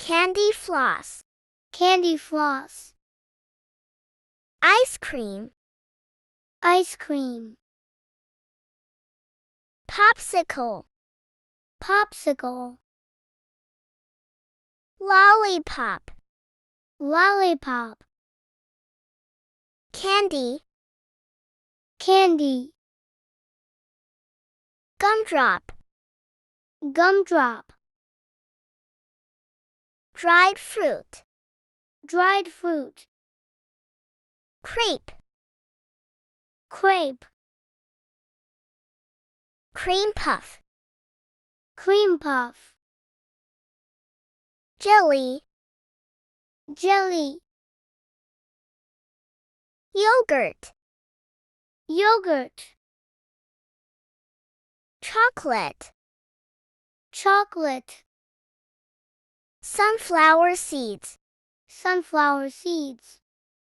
Candy floss. Candy floss. Ice cream. Ice cream. Popsicle. Popsicle. Lollipop. Lollipop. Candy. Candy. Gumdrop. Gumdrop. Dried fruit. Dried fruit. Crepe. Crepe. Cream puff. Cream puff. Jelly. Jelly. Yogurt. Yogurt. Chocolate. Chocolate. Sunflower seeds. Sunflower seeds.